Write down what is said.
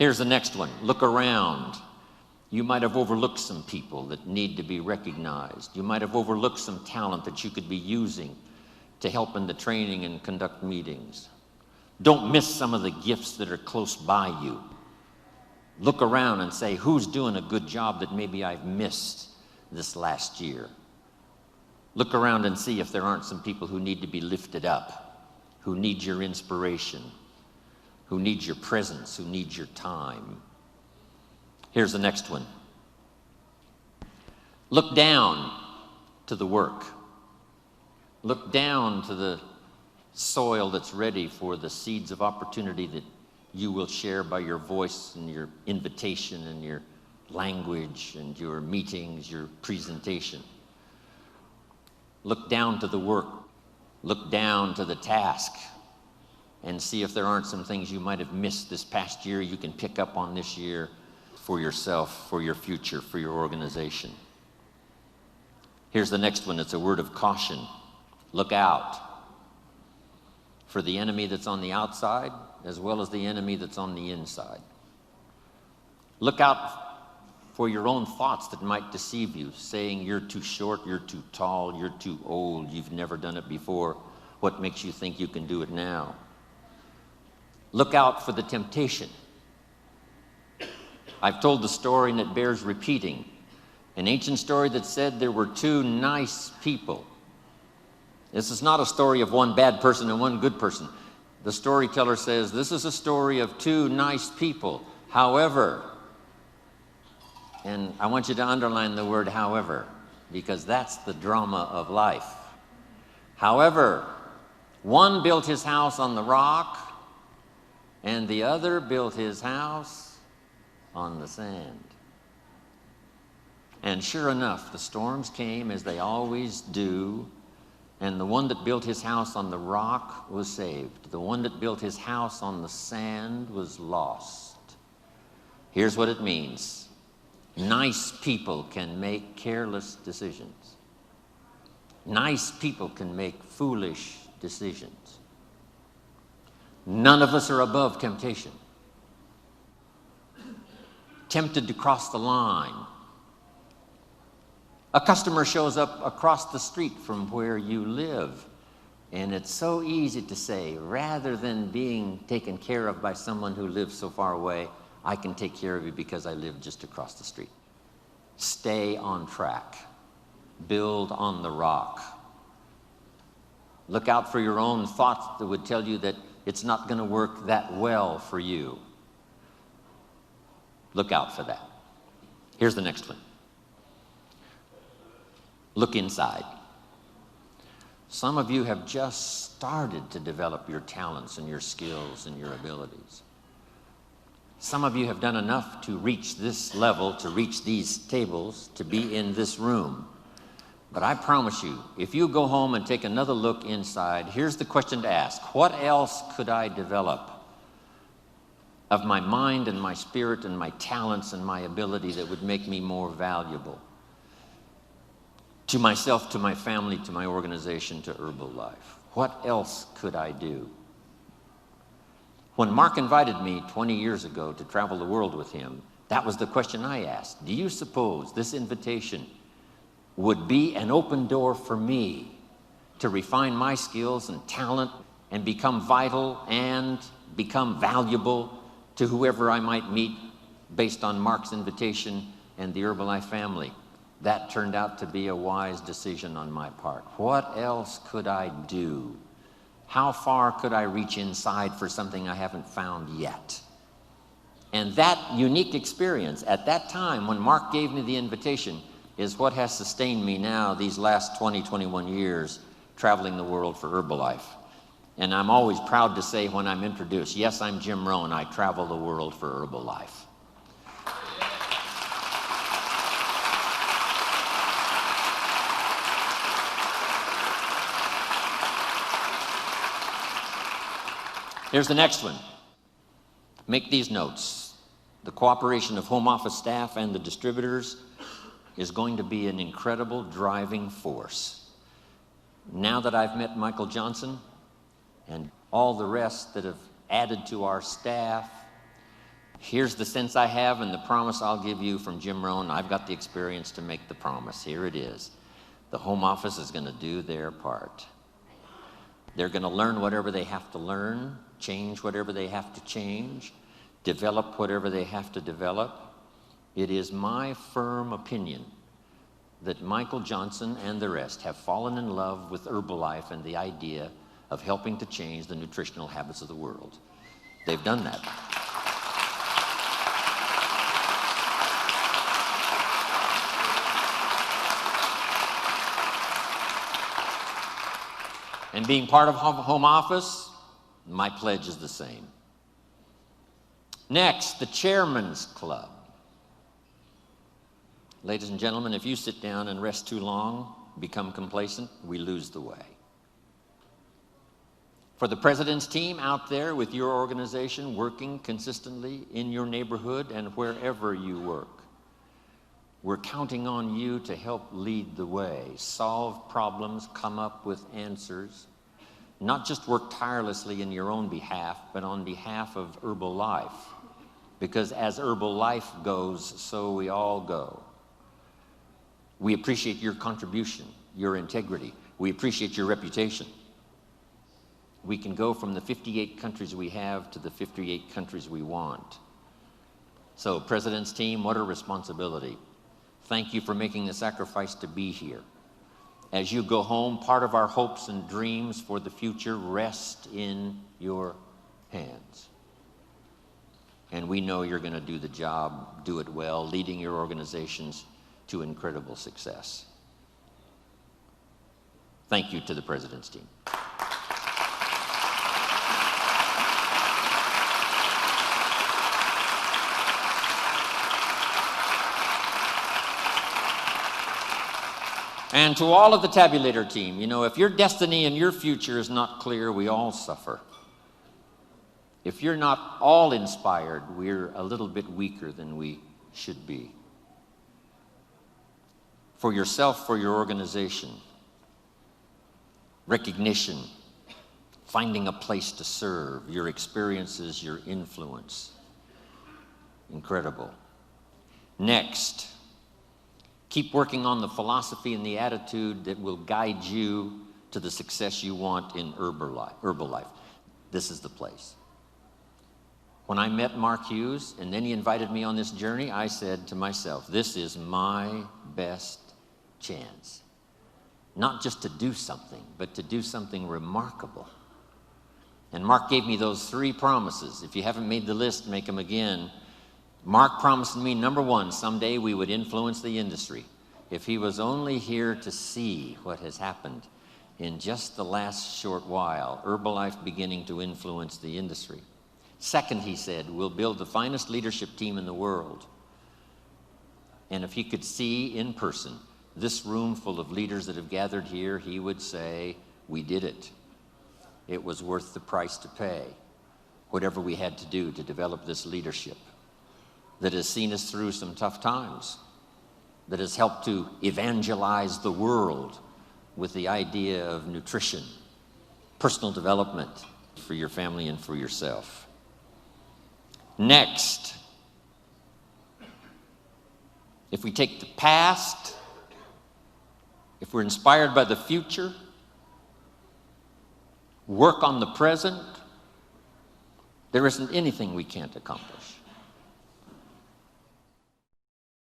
Here's the next one. Look around. You might have overlooked some people that need to be recognized. You might have overlooked some talent that you could be using to help in the training and conduct meetings. Don't miss some of the gifts that are close by you. Look around and say, who's doing a good job that maybe I've missed this last year? Look around and see if there aren't some people who need to be lifted up, who need your inspiration, who need your presence, who need your time. Here's the next one. Look down to the work. Look down to the soil that's ready for the seeds of opportunity that you will share by your voice and your invitation and your language and your meetings, your presentation. Look down to the work. Look down to the task and see if there aren't some things you might have missed this past year you can pick up on this year for yourself, for your future, for your organization. Here's the next one. It's a word of caution. Look out for the enemy that's on the outside as well as the enemy that's on the inside. Look out for your own thoughts that might deceive you, saying you're too short, you're too tall, you're too old, you've never done it before. What makes you think you can do it now? Look out for the temptation. I've told the story and it bears repeating. An ancient story that said there were two nice people. This is not a story of one bad person and one good person. The storyteller says this is a story of two nice people. However, and I want you to underline the word however, because that's the drama of life. However, one built his house on the rock and the other built his house on the sand. And sure enough, the storms came as they always do, and the one that built his house on the rock was saved. The one that built his house on the sand was lost. Here's what it means. Nice people can make careless decisions. Nice people can make foolish decisions. None of us are above temptation. Tempted to cross the line. A customer shows up across the street from where you live, and it's so easy to say, rather than being taken care of by someone who lives so far away, I can take care of you because I live just across the street. Stay on track. Build on the rock. Look out for your own thoughts that would tell you that it's not going to work that well for you. Look out for that. Here's the next one. Look inside. Some of you have just started to develop your talents and your skills and your abilities. Some of you have done enough to reach this level, to reach these tables, to be in this room. But I promise you, if you go home and take another look inside, here's the question to ask. What else could I develop of my mind and my spirit and my talents and my ability that would make me more valuable to myself, to my family, to my organization, to Herbalife? What else could I do? When Mark invited me 20 years ago to travel the world with him, that was the question I asked. Do you suppose this invitation would be an open door for me to refine my skills and talent and become vital and become valuable to whoever I might meet based on Mark's invitation and the Herbalife family? That turned out to be a wise decision on my part. What else could I do? How far could I reach inside for something I haven't found yet? And that unique experience at that time when Mark gave me the invitation is what has sustained me now these last 20, 21 years traveling the world for Herbalife. And I'm always proud to say when I'm introduced, yes, I'm Jim Rohn, I travel the world for Herbalife. Here's the next one. Make these notes. The cooperation of home office staff and the distributors is going to be an incredible driving force. Now that I've met Michael Johnson and all the rest that have added to our staff, Here's the sense I have and the promise I'll give you from Jim Rohn. I've got the experience to make the promise. Here it is. The Home Office is going to do their part. They're going to learn whatever they have to learn, change whatever they have to change, develop whatever they have to develop. It is my firm opinion that Michael Johnson and the rest have fallen in love with Herbalife and the idea of helping to change the nutritional habits of the world. They've done that. And being part of Home Office, my pledge is the same. Next, the Chairman's Club. Ladies and gentlemen, if you sit down and rest too long, become complacent, we lose the way. For the President's team out there with your organization, working consistently in your neighborhood and wherever you work, we're counting on you to help lead the way, solve problems, come up with answers, not just work tirelessly in your own behalf, but on behalf of Herbalife. Because as Herbalife goes, so we all go. We appreciate your contribution, your integrity. We appreciate your reputation. We can go from the 58 countries we have to the 58 countries we want. So, President's team, what a responsibility. Thank you for making the sacrifice to be here. As you go home, part of our hopes and dreams for the future rest in your hands. And we know you're going to do the job, do it well, leading your organizations to incredible success. Thank you to the President's team. And to all of the tabulator team, you know, if your destiny and your future is not clear, we all suffer. If you're not all inspired, we're a little bit weaker than we should be. For yourself, for your organization, recognition, finding a place to serve, your experiences, your influence. Incredible. Next, keep working on the philosophy and the attitude that will guide you to the success you want in Herbalife. This is the place. When I met Mark Hughes and then he invited me on this journey, I said to myself, this is my best chance. Not just to do something, but to do something remarkable. And Mark gave me those 3 promises. If you haven't made the list, make them again. Mark promised me, number 1, someday we would influence the industry. If he was only here to see what has happened in just the last short while, Herbalife beginning to influence the industry. Second, he said, we'll build the finest leadership team in the world. And if he could see in person this room full of leaders that have gathered here, he would say, we did it. It was worth the price to pay, whatever we had to do to develop this leadership that has seen us through some tough times, that has helped to evangelize the world with the idea of nutrition, personal development for your family and for yourself. Next, if we take the past, if we're inspired by the future, work on the present, there isn't anything we can't accomplish.